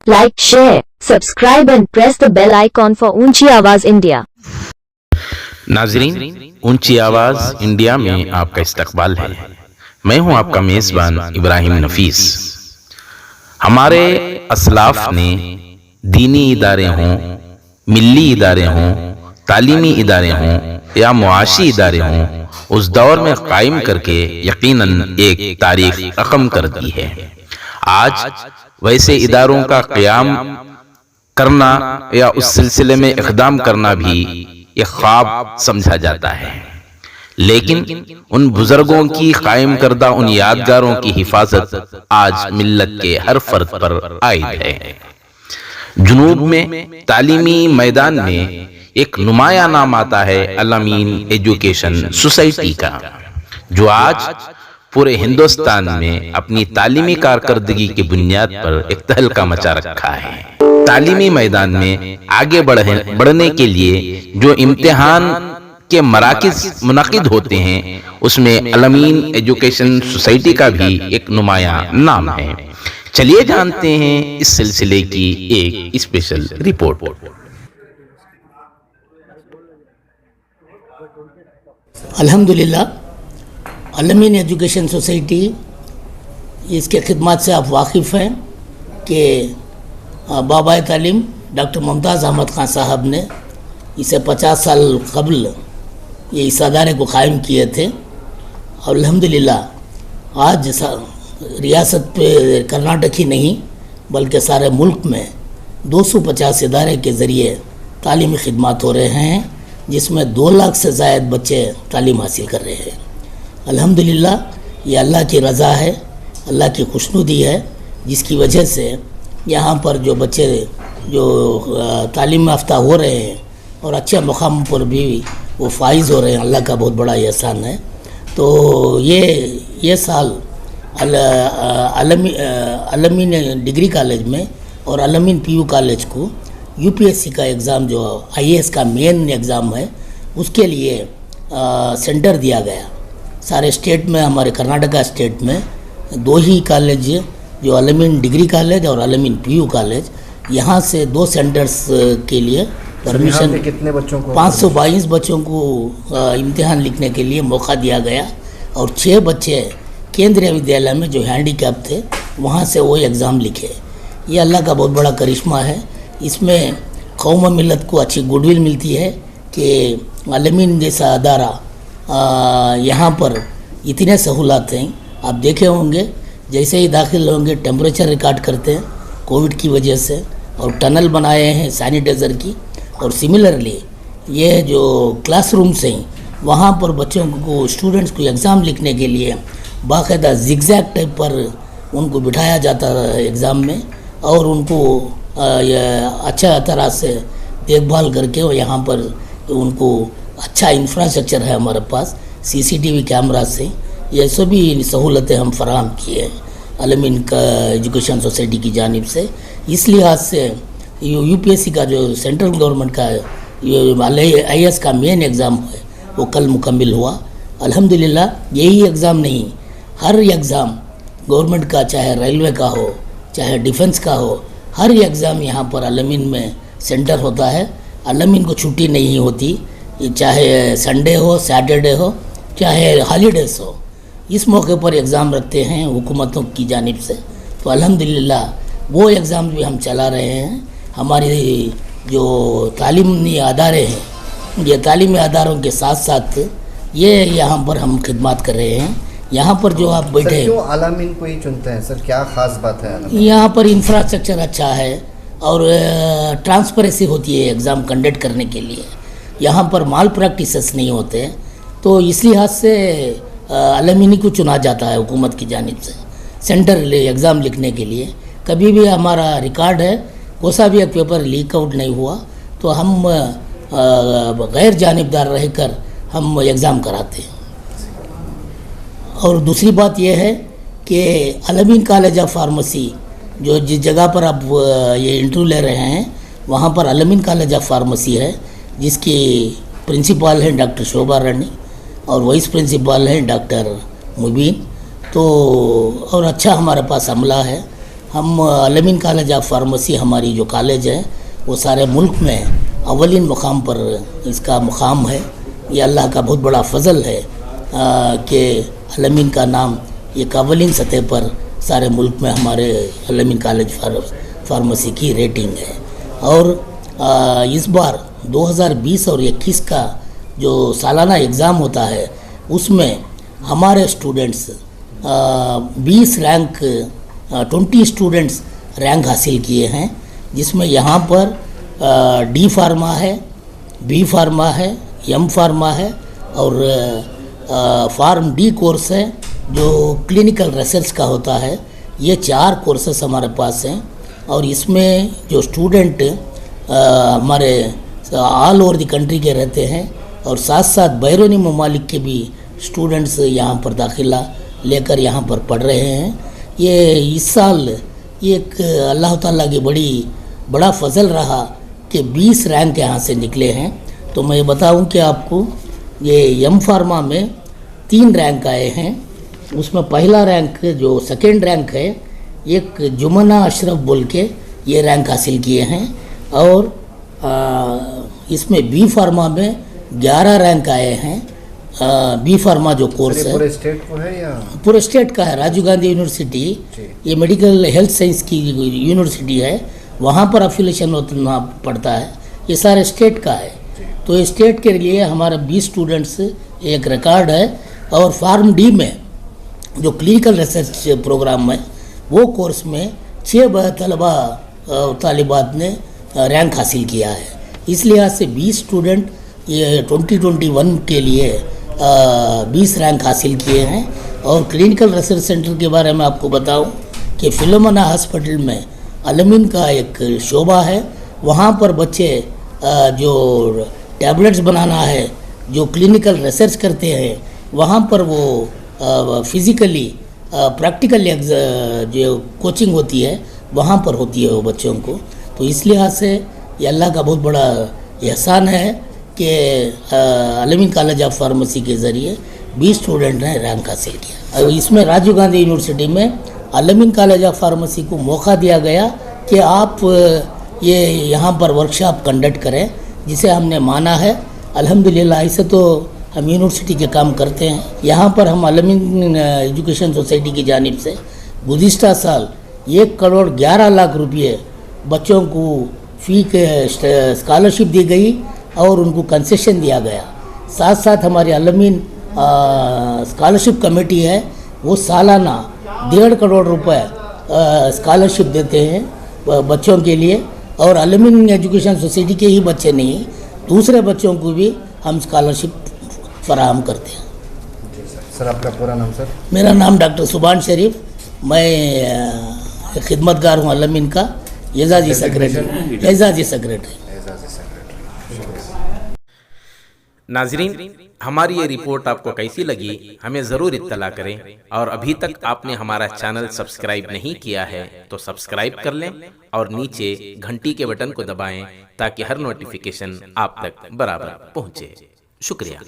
like, share, subscribe and press the bell icon for ऊंची आवाज India. नाजरीन, ऊंची आवाज इंडिया में आपका इस्तकबाल है। मैं हूं आपका मेज़बान इब्राहिम नफीस। हमारे असलाफ ने दीनी इदारे हों, मिल्ली इदारे हों, तालीमी इदारे हों या मुआशी इदारे हों, उस दौर में कायम करके यकीनन एक तारीख रकम कर दी है। आज वैसे इदारों का क़याम करना या उस सिलसिले में इक़दाम करना भी एक ख्वाब समझा जाता है, लेकिन उन बुजुर्गों की कायम करदा उन यादगारों की हिफाजत आज मिल्लत के हर फर्द पर आयद है। जुनूब में तालीमी मैदान में एक नुमाया नाम आता है अल-अमीन एजुकेशन सोसाइटी का, जो आज पूरे हिंदुस्तान में अपनी तालीमी कारकर्दगी की बुनियाद पर एक तहलका मचा रखा है। तालीमी मैदान में आगे बढ़ने के लिए जो इम्तिहान के मराकिज मुनक़िद होते हैं, उसमें अल-अमीन एजुकेशन सोसाइटी का भी एक नुमाया नाम है। चलिए जानते हैं इस सिलसिले की एक स्पेशल रिपोर्ट। अल्हम्दुलिल्लाह, अल-अमीन एजुकेशन सोसाइटी, इसके खिदमत से आप वाकिफ़ हैं कि बाबा तालीम डॉक्टर मुमताज़ अहमद ख़ान साहब ने इसे 50 साल कबल ये इस अदारे को क़ायम किए थे। और अल्हम्दुलिल्लाह आज रियासत पे कर्नाटक ही नहीं बल्कि सारे मुल्क में 250 इदारे के ज़रिए तालीमी खिदमत हो रहे हैं, जिसमें 2 लाख से ज़ायद बच्चे तालीम हासिल कर रहे हैं। अल्हम्दुलिल्लाह ये अल्लाह की रज़ा है, अल्लाह की खुशनुदी है, जिसकी वजह से यहाँ पर जो बच्चे जो तालीम याफ्ता हो रहे हैं और अच्छे मुकाम पर भी वो फाइज़ हो रहे हैं, अल्लाह का बहुत बड़ा एहसान है। तो ये साल अल-अमीन डिग्री कॉलेज में और अल-अमीन पीयू कॉलेज को यूपीएससी का एग्ज़ाम जो आईएएस का मेन एग्ज़ाम है, उसके लिए सेंटर दिया गया। सारे स्टेट में, हमारे कर्नाटका स्टेट में 2 ही कॉलेज जो अल-अमीन डिग्री कॉलेज और अल-अमीन पीयू कॉलेज, यहाँ से 2 सेंटर्स के लिए परमिशन, कितने बच्चों को 522 बच्चों को इम्तिहान लिखने के लिए मौका दिया गया। और 6 बच्चे केंद्रीय विद्यालय में जो हैंडीकैप थे वहाँ से वो एग्ज़ाम लिखे। ये अल्लाह का बहुत बड़ा करिश्मा है। इसमें कौम मिलत को अच्छी गुडविल मिलती है कि अल-अमीन जैसा अदारा यहाँ पर इतने सहूलत हैं। आप देखे होंगे जैसे ही दाखिल होंगे टेम्परेचर रिकॉर्ड करते हैं कोविड की वजह से, और टनल बनाए हैं सैनिटाइज़र की। और सिमिलरली ये जो क्लासरूम्स हैं वहाँ पर बच्चों को, स्टूडेंट्स को एग्ज़ाम लिखने के लिए बाकायदा जिगजैग टाइप पर उनको बिठाया जाता है एग्ज़ाम में, और उनको अच्छा तरह से देखभाल करके और यहाँ पर उनको अच्छा इंफ्रास्ट्रक्चर है हमारे पास, सीसीटीवी कैमरा से ये सभी सहूलतें हम फराहम किए हैं अल-अमीन का एजुकेशन सोसाइटी की जानिब से। इस लिहाज से यूपीएससी का जो सेंट्रल गवर्नमेंट का आईएएस का मेन एग्ज़ाम है वो कल मुकम्मिल हुआ। अल्हम्दुलिल्लाह यही एग्ज़ाम नहीं, हर एग्ज़ाम गवर्नमेंट का, चाहे रेलवे का हो, चाहे डिफेंस का हो, हर एग्ज़ाम यहाँ पर अल-अमीन में सेंटर होता है। अल-अमीन को छुट्टी नहीं होती, चाहे संडे हो, सैटरडे हो, चाहे हॉलीडेज हो, इस मौके पर एग्ज़ाम रखते हैं हुकूमतों की जानिब से। तो अल्हम्दुलिल्लाह वो एग्ज़ाम भी हम चला रहे हैं। हमारी जो तालीमी अदारे हैं, ये तालीमी अदारों के साथ साथ ये यहाँ पर हम खिदमत कर रहे हैं। यहाँ पर जो आप बैठे, क्यों अल-अमीन को ही चुनते हैं सर, क्या ख़ास बात है? यहाँ पर इंफ्रास्ट्रक्चर अच्छा है और ट्रांसपेरेंसी होती है एग्ज़ाम कंडक्ट करने के लिए। यहाँ पर माल प्रैक्टिसेस नहीं होते, तो इस लिहाज से अल-अमीन को चुना जाता है हुकूमत की जानिब से सेंटर एग्ज़ाम लिखने के लिए। कभी भी हमारा रिकॉर्ड है, कोई सा भी एक पेपर लीक आउट नहीं हुआ, तो हम गैर जानिबदार रहकर हम एग्ज़ाम कराते हैं। और दूसरी बात यह है कि अल-अमीन कॉलेज ऑफ फार्मेसी, जो जिस जगह पर आप ये इंटरव्यू ले रहे हैं, वहाँ पर अल-अमीन कॉलेज ऑफ फार्मेसी है, जिसकी प्रिंसिपल हैं डॉक्टर शोभा रानी और वाइस प्रिंसिपल हैं डॉक्टर मुबीन। तो और अच्छा हमारे पास अमला है। हम अलमीन कॉलेज ऑफ फार्मेसी हमारी जो कॉलेज है वो सारे मुल्क में अव्वलीन मुकाम पर इसका मुकाम है। ये अल्लाह का बहुत बड़ा फजल है कि अलमीन का नाम एक अव्वलीन सतह पर सारे मुल्क में हमारे अलमीन कॉलेज फार्मेसी की रेटिंग है। और इस बार 2020 और 21 का जो सालाना एग्ज़ाम होता है उसमें हमारे स्टूडेंट्स 20 रैंक 20 स्टूडेंट्स रैंक हासिल किए हैं, जिसमें यहाँ पर डी फार्मा है, बी फार्मा है, एम फार्मा है और फार्म डी कोर्स है जो क्लिनिकल रिसर्च का होता है। ये 4 कोर्सेस हमारे पास हैं और इसमें जो स्टूडेंट हमारे ऑल ओवर द कंट्री के रहते हैं और साथ साथ बैरूनी ममालिक के भी स्टूडेंट्स यहाँ पर दाखिला लेकर यहाँ पर पढ़ रहे हैं। ये इस साल एक अल्लाह ताला की बड़ा फजल रहा कि 20 रैंक यहाँ से निकले हैं। तो मैं बताऊं कि आपको ये एम फार्मा में 3 रैंक आए हैं। उसमें पहला रैंक जो सेकेंड रैंक है एक जुमना अशरफ बोल के ये रैंक हासिल किए हैं और इसमें बी फार्मा में 11 रैंक आए हैं। बी फार्मा जो कोर्स है पूरे स्टेट को है या पूरे स्टेट का है। राजीव गांधी यूनिवर्सिटी ये मेडिकल हेल्थ साइंस की यूनिवर्सिटी है, वहाँ पर अफिलिएशन होना पड़ता है। ये सारे स्टेट का है। तो स्टेट के लिए हमारा 20 स्टूडेंट्स एक रिकॉर्ड है। और फार्म डी में जो क्लिनिकल रिसर्च प्रोग्राम है वो कोर्स में 6 तलबा तालिबात ने रैंक हासिल किया है। इस लिहाज से 20 स्टूडेंट ये 2021 के लिए 20 रैंक हासिल किए हैं। और क्लिनिकल रिसर्च सेंटर के बारे में आपको बताऊं कि फिलोमना हॉस्पिटल में अलमीन का एक शोबा है। वहाँ पर बच्चे जो टैबलेट्स बनाना है, जो क्लिनिकल रिसर्च करते हैं, वहाँ पर वो फिज़िकली प्रैक्टिकल जो कोचिंग होती है वहाँ पर होती है वो बच्चों को। तो इस लिहाज से ये अल्लाह का बहुत बड़ा एहसान है कि अलमीन कॉलेज ऑफ फार्मेसी के ज़रिए 20 स्टूडेंट ने रैंक हासिल किया। और इसमें राजीव गांधी यूनिवर्सिटी में अलमीन कॉलेज ऑफ फार्मेसी को मौका दिया गया कि आप ये यहाँ पर वर्कशॉप कंडक्ट करें, जिसे हमने माना है। अल्हम्दुलिल्लाह ऐसे तो हम यूनिवर्सिटी के काम करते हैं। यहाँ पर हम अलमीन एजुकेशन सोसाइटी की जानिब से गुज़िश्ता साल 1,11,00,000 रुपये बच्चों को फ़ी के स्कॉलरशिप दी गई और उनको कंसेशन दिया गया। साथ साथ हमारी अलमीन स्कॉलरशिप कमेटी है, वो सालाना 1.5 करोड़ रुपए स्कॉलरशिप देते हैं बच्चों के लिए। और अलमीन एजुकेशन सोसाइटी के ही बच्चे नहीं, दूसरे बच्चों को भी हम स्कॉलरशिप फराहम करते हैं। सर आपका पूरा नाम सर? मेरा नाम डॉक्टर सुभान शरीफ, मैं खिदमतगार हूँ अलमीन का, एजाजी सेक्रेटरी। नाजरीन, हमारी ये रिपोर्ट आपको कैसी लगी हमें ज़रूर इत्तला करें। और अभी तक आपने हमारा चैनल सब्सक्राइब नहीं किया है तो सब्सक्राइब कर लें और नीचे घंटी के बटन को दबाएं ताकि हर नोटिफिकेशन आप तक बराबर पहुंचे। शुक्रिया।